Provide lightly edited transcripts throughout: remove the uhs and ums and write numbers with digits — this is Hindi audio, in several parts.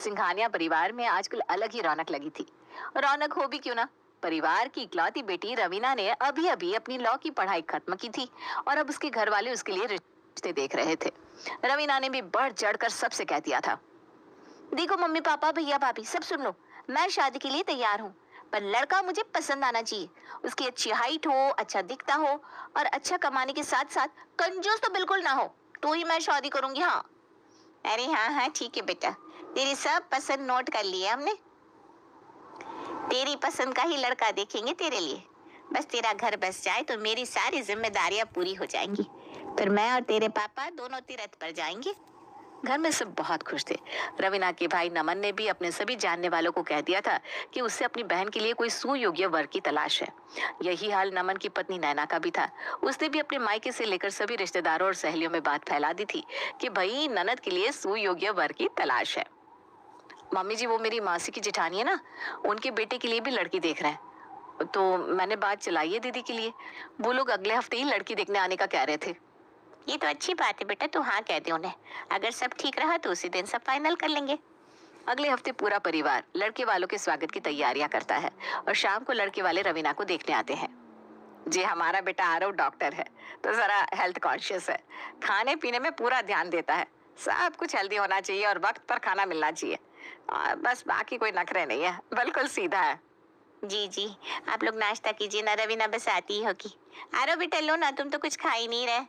सिंघानिया परिवार में आजकल अलग ही रौनक लगी थी। रौनक हो भी क्यों ना, परिवार की इकलौती बेटी रवीना ने अभी अभी अपनी लॉ की पढ़ाई खत्म की थी और अब उसके घर वाले उसके लिए रिश्ते देख रहे थे। रवीना ने भी बढ़ चढ़कर सबसे कह दिया था, देखो मम्मी पापा भैया भाभी सब सुन लो, मैं शादी के लिए तैयार हूँ, पर लड़का मुझे पसंद आना चाहिए। उसकी अच्छी हाइट हो, अच्छा दिखता हो और अच्छा कमाने के साथ साथ कंजूस तो बिल्कुल ना हो, तो ही मैं शादी करूंगी। हाँ। अरे हाँ हाँ ठीक है बेटा, तेरी सब पसंद नोट कर लिया हमने। तेरी पसंद का ही लड़का देखेंगे तेरे लिए। बस तेरा घर बस जाए तो मेरी सारी जिम्मेदारियां पूरी हो जाएंगी। फिर मैं और तेरे पापा दोनों तीरथ पर जाएंगे। घर में सब बहुत खुश थे। रवीना के भाई नमन ने भी अपने सभी जानने वालों को कह दिया था कि उससे अपनी बहन के लिए कोई सुयोग्य वर की तलाश है। यही हाल नमन की पत्नी नैना का भी था। उसने भी अपने मायके से लेकर सभी रिश्तेदारों और सहेलियों में बात फैला दी थी कि भाई ननद के लिए सुयोग्य वर की तलाश है। मम्मी जी, वो मेरी मासी की जेठानी है ना, उनके बेटे के लिए भी लड़की देख रहे हैं, तो मैंने बात चलाई है दीदी के लिए। वो लोग अगले हफ्ते ही लड़की देखने आने का कह रहे थे। ये तो अच्छी बात है बेटा, तू हाँ कह दे उन्हें। अगर सब ठीक रहा तो उसी दिन सब फाइनल कर लेंगे। अगले हफ्ते पूरा परिवार लड़के वालों के स्वागत की तैयारियां करता है और शाम को लड़के वाले रवीना को देखने आते हैं। जी, हमारा बेटा आरव डॉक्टर है, तो जरा हेल्थ कॉन्शियस है। खाने पीने में पूरा ध्यान देता है। सब कुछ हेल्दी होना चाहिए और वक्त पर खाना मिलना चाहिए। और बस बाकी कोई नखरे नहीं है, बिल्कुल सीधा है। जी जी, आप लोग नाश्ता कीजिए ना, रवीना बस आती ही होगी। आरव बेटा लो ना, तुम तो कुछ खा ही नहीं रहे।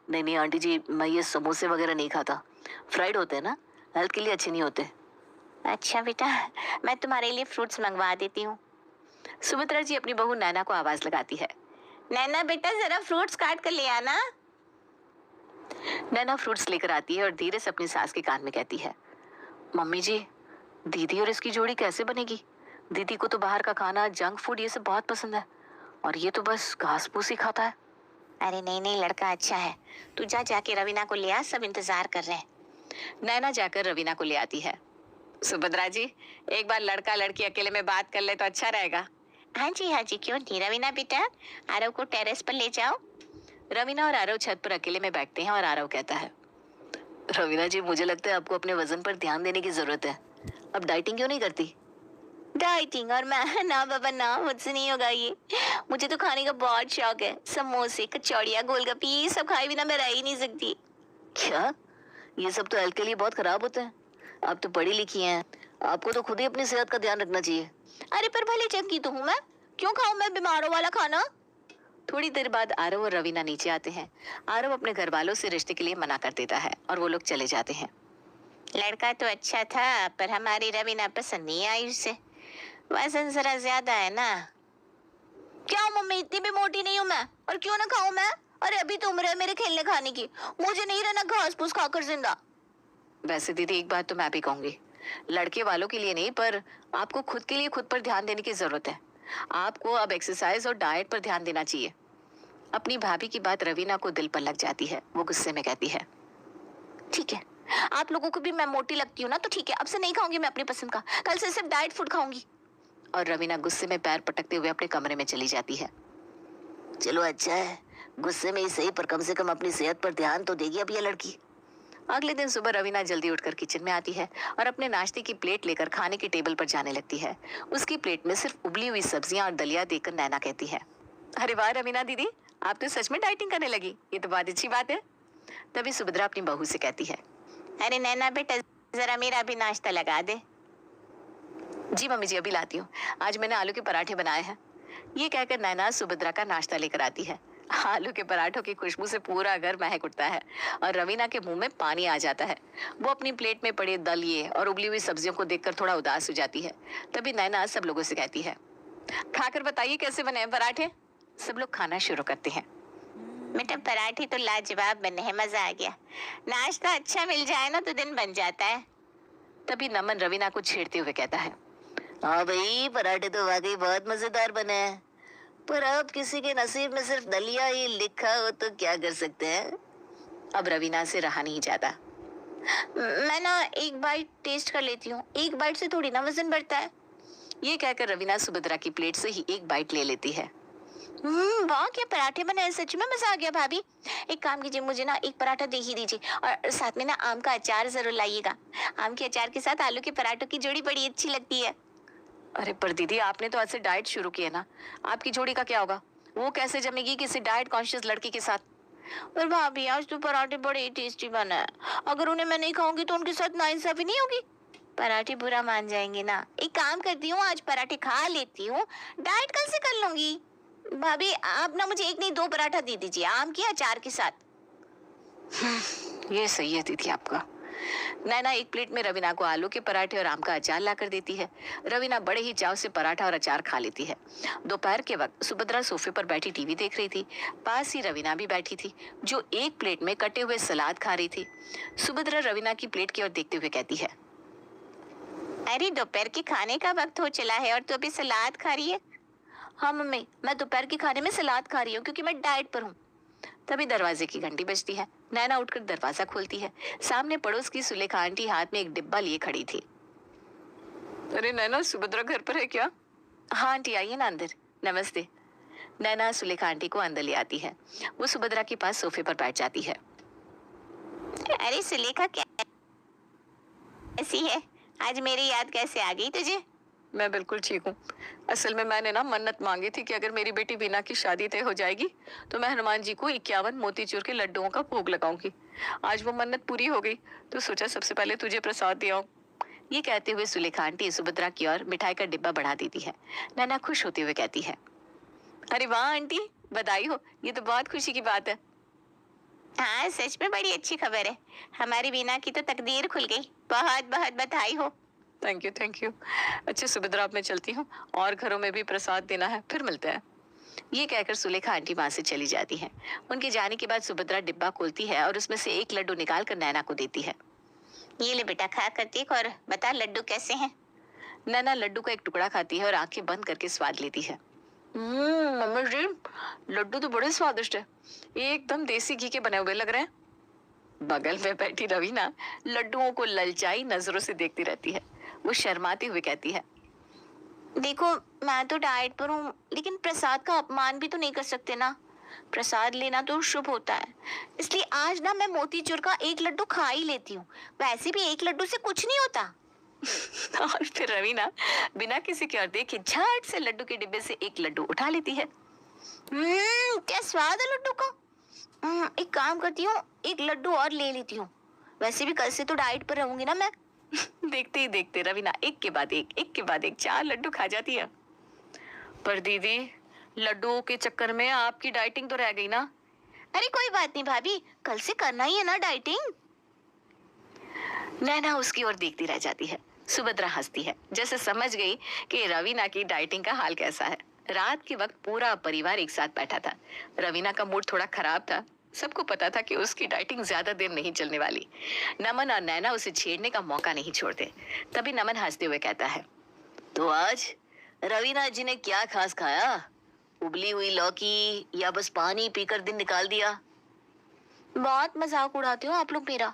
नहीं नहीं आंटी जी, मैं ये समोसे वगैरह नहीं खाता। फ्राइड होते हैं ना, हेल्थ के लिए अच्छे नहीं होते। अच्छा बेटा, मैं तुम्हारे लिए फ्रूट्स मंगवा देती हूँ। सुमित्रा जी अपनी बहू नैना को आवाज लगाती है, नैना बेटा जरा फ्रूट्स काट कर ले आना। नैना फ्रूट्स लेकर आती है और धीरे से अपनी सास के कान में कहती है, मम्मी जी, दीदी और इसकी जोड़ी कैसे बनेगी? दीदी को तो बाहर का खाना, जंक फूड ये सब बहुत पसंद है और ये तो बस घास फूस ही खाता है। अरे नहीं नहीं, लड़का अच्छा है, तू जा जाके रवीना को ले आ, सब इंतजार कर रहे हैं। नैना जाकर रवीना को ले आती है। सुभद्रा जी, एक बार लड़का लड़की अकेले में बात कर ले तो अच्छा रहेगा। हाँ जी क्यों नहीं रवीना बेटा, आरव को टेरेस पर ले जाओ। रवीना और आरव छत पर अकेले में बैठते हैं और आरव कहता है, रवीना जी मुझे लगता है आपको अपने वजन पर ध्यान देने की जरूरत है। अब डाइटिंग क्यों नहीं करती? डाइटिंग और मैं ना बाबा ना, मुझसे नहीं होगा ये। मुझे तो खाने का बहुत शौक है, समोसे कचौड़ियाँ गोलगप्पे ये सब खाए बिना मैं रह ही नहीं सकती। क्या? ये सब तो हेल्थ के लिए बहुत खराब होते हैं। आप तो पढ़ी लिखी हैं, आपको तो खुद ही अपनी सेहत का ध्यान रखना चाहिए। अरे पर भले चंकी तो हूँ मैं, क्यों खाऊं मैं बीमारों वाला खाना? थोड़ी देर बाद आरव और रवीना नीचे आते हैं। आरव अपने घर वालों से रिश्ते के लिए मना कर देता है और वो लोग चले जाते हैं। लड़का तो अच्छा था पर हमारी रवीना पसंद नहीं आई उसे, वजन जरा ज्यादा है ना। क्या मम्मी, इतनी भी मोटी नहीं हूँ मैं, और क्यों ना खाऊं मैं? अरे अभी तो उम्र है मेरे खेलने खाने की, मुझे नहीं रहना घास फूस खाकर जिंदा। वैसे दीदी एक बात तो मैं भी कहूंगी, लड़के वालों के लिए नहीं पर आपको खुद के लिए खुद पर ध्यान देने की जरूरत है। आपको अब एक्सरसाइज और डाइट पर ध्यान देना चाहिए। अपनी भाभी की बात रवीना को दिल पर लग जाती है। वो गुस्से में कहती है, ठीक है, आप लोगों को भी मैं मोटी लगती हूँ ना, तो ठीक है, अब से नहीं खाऊंगी मैं अपनी पसंद का, कल से सिर्फ डाइट फूड खाऊंगी। और रवीना गुस्से में पैर पटकते हुए अपने कमरे में चली जाती है। चलो अच्छा है, गुस्से में ही सही पर कम से कम अपनी सेहत पर ध्यान तो देगी अब ये लड़की। अगले दिन सुबह रवीना जल्दी उठकर किचन में आती है और अपने नाश्ते की प्लेट लेकर खाने की टेबल पर जाने लगती है। उसकी प्लेट में सिर्फ उबली हुई सब्जियां और दलिया देखकर नैना कहती है, अरे वाह रवीना दीदी, आप तो सच में डाइटिंग करने लगी, ये तो बहुत अच्छी बात है। तभी सुभद्रा अपनी बहू से कहती है, अरे नैना बेटा जरा मेरा भी नाश्ता लगा दे। जी मम्मी जी, अभी लाती हूँ, आज मैंने आलू के पराठे बनाए हैं। ये कहकर नैना सुभद्रा का नाश्ता लेकर आती है। आलू के पराठों की खुशबू से पूरा घर महक उठता है और रवीना के मुंह में पानी आ जाता है। वो अपनी प्लेट में पड़े दलिए और उबली हुई सब्जियों को देखकर थोड़ा उदास हो जाती है। तभी नैना सब लोगों से कहती है, खाकर बताइए कैसे बने हैं पराठे। सब लोग खाना शुरू करते हैं। बेटा पराठे तो लाजवाब बने हैं, मजा आ गया। नाश्ता अच्छा मिल जाए ना तो दिन बन जाता है। तभी नमन रवीना को छेड़ते हुए कहता है, हाँ भाई, पराठे तो वाकई बहुत मजेदार बने हैं, पर अब किसी के नसीब में सिर्फ दलिया ही लिखा हो तो क्या कर सकते हैं। अब रवीना से रहा नहीं जाता। मैं ना एक बाइट टेस्ट कर लेती हूँ, एक बाइट से थोड़ी ना वजन बढ़ता है। ये कहकर रवीना सुभद्रा की प्लेट से ही एक बाइट ले लेती है। वाह क्या पराठे बनाए, सच में मजा आ गया भाभी। एक काम कीजिए, मुझे ना एक पराठा दे ही दीजिए और साथ में ना आम का अचार जरूर लाइएगा। आम के अचार के साथ आलू के पराठों की जोड़ी बड़ी अच्छी लगती है। अरे पर दीदी, आपने तो आज से डाइट शुरू की है ना, आपकी जोड़ी का क्या होगा? वो कैसे जमेगी किसी डाइट कॉन्शियस लड़की के साथ? पर भाभी आज तो पराठे बड़े ही टेस्टी बना है, अगर उन्हें मैं नहीं खाऊंगी तो उनके साथ नाइंसाफी नहीं होगी। पराठे बुरा मान जाएंगे ना। एक काम करती हूँ, आज पराठे खा लेती हूँ, डाइट कल से कर लूंगी। भाभी आप ना मुझे एक नहीं दो पराठा दे दीजिए आम के अचार के साथ। ये सही है दीदी आपका। नैना एक प्लेट में रवीना को आलू के पराठे और आम का अचार लाकर देती है। रवीना बड़े ही चाव से पराठा और अचार खा लेती है। दोपहर के वक्त सुभद्रा सोफे पर बैठी टीवी देख रही थी। पास ही रवीना भी बैठी थी, जो एक प्लेट में कटे हुए सलाद खा रही थी। सुभद्रा रवीना की प्लेट की ओर देखते हुए कहती है, अरे दोपहर के खाने का वक्त हो चला है और तू अभी सलाद खा रही है। हाँ मम्मी, मैं दोपहर के खाने में सलाद खा रही हूँ क्योंकि मैं डाइट पर हूँ। तभी दरवाजे की घंटी बजती है। नैना उठकर दरवाजा खोलती है। सामने पड़ोस की सुलेखा आंटी हाथ में एक डिब्बा लिए खड़ी थी। अरे नैना, सुभद्रा घर पर है क्या? हाँ आंटी, आइए ना अंदर। नमस्ते। नैना सुलेखा आंटी को अंदर ले आती है। वो सुभद्रा के पास सोफे पर बैठ जाती है। अरे सुलेखा कैसी है, आज मेरी याद कैसे आ गई तुझे? मैं बिल्कुल ठीक हूँ। असल में मैंने ना मन्नत मांगी थी कि अगर मेरी बेटी बीना की शादी तय हो जाएगी तो मैं हनुमान जी को 51 मोतीचूर के लड्डुओं का भोग लगाऊंगी। आज वो मन्नत पूरी हो गई तो सोचा सबसे पहले तुझे प्रसाद दिया। ये कहते हुए सुलेखा आंटी सुभद्रा की ओर मिठाई का डिब्बा बढ़ा देती है। नैना खुश होते हुए कहती है, अरे वाह आंटी, बधाई हो, ये तो बहुत खुशी की बात है। हाँ सच में बड़ी अच्छी खबर है, हमारी बीना की तो तकदीर खुल गई, बहुत बहुत बधाई हो। Thank you thank you. अच्छा सुभद्रा, अब मैं चलती हूँ, और घरों में भी प्रसाद देना है, फिर मिलते हैं। ये कहकर सुलेखा आंटी वहां से चली जाती है। उनके जाने के बाद सुभद्रा डिब्बा खोलती है और उसमें से एक लड्डू निकाल कर नैना को देती है। ये ले बेटा, खा कर देख और बता लड्डू कैसे हैं। नैना लड्डू का एक टुकड़ा खाती है और आंखें बंद करके स्वाद लेती है। मम्मी जी, लड्डू तो बड़े स्वादिष्ट है, एकदम देसी घी के बने हुए लग रहे हैं। बगल में बैठी रवीना लड्डुओं को ललचाई नजरों से देखती रहती है। वो शर्माती हुई कहती है, देखो मैं तो डाइट पर हूँ, लेकिन प्रसाद का अपमान भी तो नहीं कर सकते ना, प्रसाद लेना तो शुभ होता है, इसलिए आज ना मैं मोतीचूर का एक लड्डू खा ही लेती हूँ, वैसे भी एक लड्डू से कुछ नहीं होता। और फिर रवीना बिना किसी के और देखे झट से लड्डू के डिब्बे से एक लड्डू उठा लेती है। क्या स्वाद है लड्डू का। एक काम करती हूँ, एक लड्डू और ले लेती हूँ, वैसे भी कल से तो डाइट पर रहूंगी ना मैं। देखते ही देखते रवीना एक के बाद एक 4 लड्डू खा जाती है। पर दीदी, लड्डुओं के चक्कर में आपकी डाइटिंग तो रह गई ना। अरे कोई बात नहीं भाभी, कल से करना ही है ना डाइटिंग। नैना उसकी ओर देखती रह जाती है। सुभद्रा हंसती है, जैसे समझ गई कि रवीना की डाइटिंग का हाल कैसा है। रात के वक्त पूरा परिवार एक साथ बैठा था। रवीना का मूड थोड़ा खराब था। सबको पता था कि उसकी डाइटिंग ज्यादा देर नहीं चलने वाली। नमन और नैना उसे छेड़ने का मौका नहीं छोड़ते। तभी नमन हंसते हुए कहता है, तो आज रवीना जी ने क्या खास खाया? उबली हुई लौकी या बस पानी पीकर दिन निकाल दिया? बहुत मजाक उड़ाते हो आप लोग मेरा,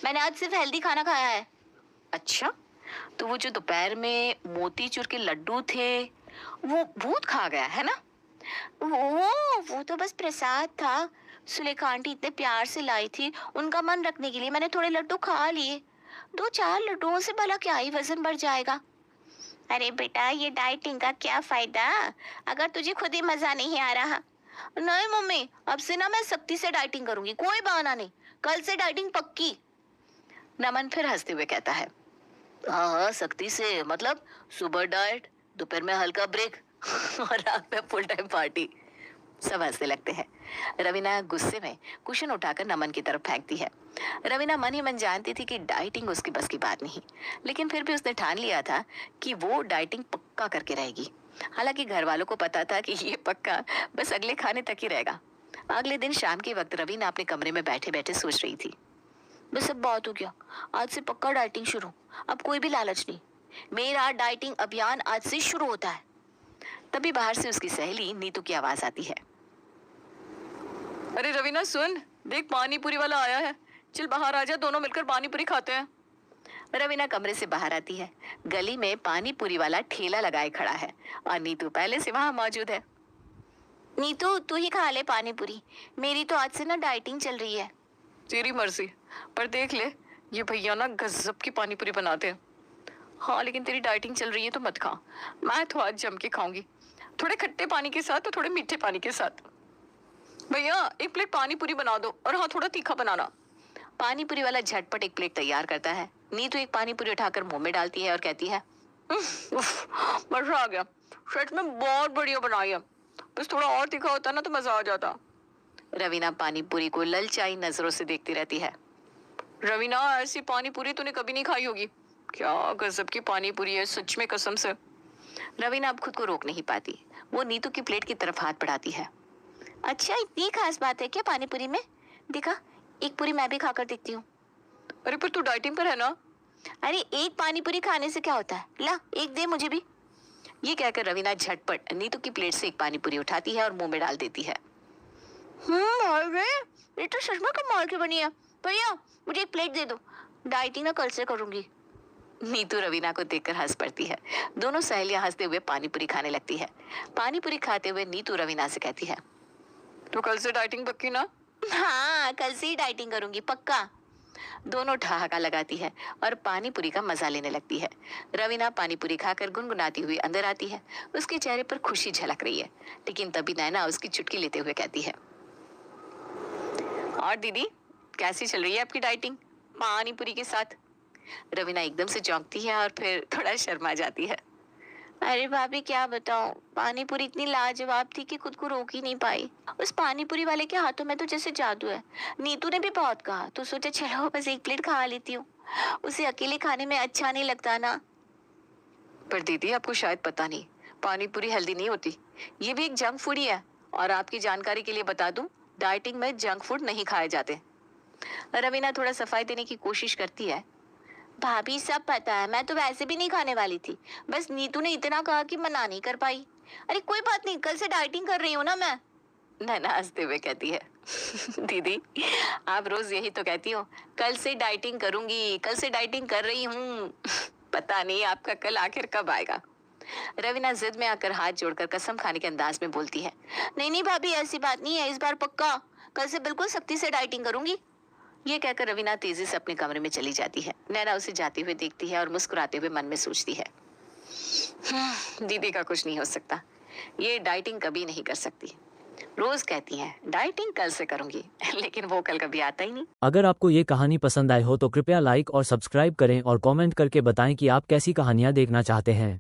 मैंने आज सिर्फ हेल्दी खाना खाया है। अच्छा, तो वो जो दोपहर में मोतीचूर के लड्डू थे वो भूत खा गया है ना? वो तो बस प्रसाद था, सुलेखा आंटी इतने प्यार से लाई थी, उनका मन रखने के लिए मैंने थोड़े लड्डू खा लिए। 2-4 लड्डुओं से भला क्या ही वजन बढ़ जाएगा। अरे बेटा ये डाइटिंग का क्या फायदा, अगर तुझे खुद ही मजा नहीं आ रहा। नहीं मम्मी, अब से ना मैं सख्ती से डाइटिंग करूंगी, कोई बहाना नहीं, कल से डाइटिंग पक्की। नमन फिर हंसते हुए कहता है, हाँ हाँ सख्ती से मतलब सुबह डाइट, दोपहर में हल्का ब्रेक और रात में फुल टाइम पार्टी। सब हंसने लगते हैं। रवीना गुस्से में कुशन उठाकर नमन की तरफ फेंकती है। रवीना मन ही मन जानती थी कि डाइटिंग उसकी बस की बात नहीं, लेकिन फिर भी उसने ठान लिया था कि वो डाइटिंग पक्का करके रहेगी। हालांकि घर वालों को पता था कि ये पक्का बस अगले खाने तक ही रहेगा। अगले दिन शाम के वक्त रवीना अपने कमरे में बैठे बैठे सोच रही थी, बस अब बहुत हो गया, आज से पक्का डाइटिंग शुरू, अब कोई भी लालच नहीं, मेरा डाइटिंग अभियान आज से शुरू होता है। तभी बाहर से उसकी सहेली नीतू की आवाज आती है, अरे रवीना सुन, देख पानी पूरी वाला आया है, चल बाहर आ जा, दोनों मिलकर पानी पूरी खाते हैं। रवीना कमरे से बाहर आती है। गली में पानी पूरी वाला ठेला लगाए खड़ा है और नीतू पहले से वहां मौजूद है। नीतू तू ही खा ले पानी पूरी, मेरी तो आज से ना डाइटिंग चल रही है। तेरी मर्जी, पर देख ले ये भैया ना गजब की पानी पूरी बनाते हैं। हाँ लेकिन तेरी डाइटिंग चल रही है तो मत खा, मैं तो आज जम के खाऊंगी, थोड़े खट्टे पानी के साथ और थोड़े मीठे पानी के साथ। भैया एक प्लेट पानी पूरी बना दो, और हाँ थोड़ा तीखा बनाना। पानी पूरी वाला झटपट एक प्लेट तैयार करता है। नीतू एक पानी पूरी उठाकर मुंह में डालती है और कहती है, मजा आ गया, सच में बहुत बढ़िया बनाई है, बस थोड़ा और तीखा होता ना तो मजा आ जाता। रवीना पानी पूरी को ललचाई नजरों से देखती रहती है। रवीना ऐसी पानी पूरी तूने कभी नहीं खाई होगी, क्या गजब की पानी पूरी है, सच में कसम से। रवीना अब खुद को रोक नहीं पाती, वो नीतू की प्लेट की तरफ हाथ बढ़ाती है। अच्छा इतनी खास बात है क्या पानी पूरी में? दिखा, एक पूरी मैं भी खाकर देखती हूँ। अरे पर तू डाइटिंग पर है ना। अरे एक पानी पूरी खाने से क्या होता है, ला एक दे मुझे भी। ये कहकर रवीना झटपट नीतू की प्लेट से एक पानी पूरी उठाती है और मुंह में डाल देती है। अरे ये तो सच में कमाल की बनी है। भैया मुझे एक प्लेट दे दो, डाइटिंग ना कल से करूंगी। नीतू रवीना को देखकर हंस पड़ती है। दोनों सहेलियां हंसते हुए पानी पूरी खाने लगती है। पानी पूरी खाते हुए नीतू रवीना से कहती है, तो कल से डाइटिंग पक्की ना। हाँ कल से ही डाइटिंग करूंगी पक्का। दोनों ठहाका लगाती है और पानी पूरी का मजा लेने लगती है। रवीना पानी पूरी खाकर गुनगुनाती हुई अंदर आती है। उसके चेहरे पर खुशी झलक रही है, लेकिन तभी नैना उसकी चुटकी लेते हुए कहती है, और दीदी कैसी चल रही है आपकी डाइटिंग पानी पूरी के साथ। रवीना एकदम से चौंकती है और फिर थोड़ा शर्मा जाती है। अरे भाभी क्या बताऊं, पानी पूरी इतनी लाजवाब थी कि खुद को रोक ही नहीं पाई। उस पानी पूरी वाले के हाथों में तो जैसे जादू है। नीतू ने भी बहुत कहा तो सोचा चलो बस एक प्लेट खा लेती हूँ, उसे अकेले खाने में अच्छा नहीं लगता ना। पर दीदी आपको शायद पता नहीं, पानी पूरी हेल्दी नहीं होती, ये भी एक जंक फूड ही है। और आपकी जानकारी के लिए बता दूं, डाइटिंग में जंक फूड नहीं खाए जाते। रवीना थोड़ा सफाई देने की कोशिश करती है। भाभी सब पता है, मैं तो वैसे भी नहीं खाने वाली थी, बस नीतू ने इतना कहा कि मना नहीं कर पाई। अरे कोई बात नहीं, कल से डाइटिंग कर रही हूँ ना मैं। नैना हंसते हुए कहती है, दीदी आप रोज यही तो कहती हो, कल से डाइटिंग करूंगी, कल से डाइटिंग कर रही हूँ। पता नहीं आपका कल आखिर कब आएगा। रवीना जिद में आकर हाथ जोड़कर कसम खाने के अंदाज में बोलती है, नहीं नहीं भाभी ऐसी बात नहीं है, इस बार पक्का कल से बिल्कुल सख्ती से डाइटिंग करूंगी। ये कहकर रवीना तेजी से अपने कमरे में चली जाती है। नैना उसे जाते हुए देखती है और मुस्कुराते हुए मन में सोचती है, दीदी का कुछ नहीं हो सकता, ये डाइटिंग कभी नहीं कर सकती। रोज कहती हैं डाइटिंग कल से करूंगी, लेकिन वो कल कभी आता ही नहीं। अगर आपको ये कहानी पसंद आए हो तो कृपया लाइक और सब्सक्राइब करें और कमेंट करके बताएं कि आप कैसी कहानियां देखना चाहते हैं।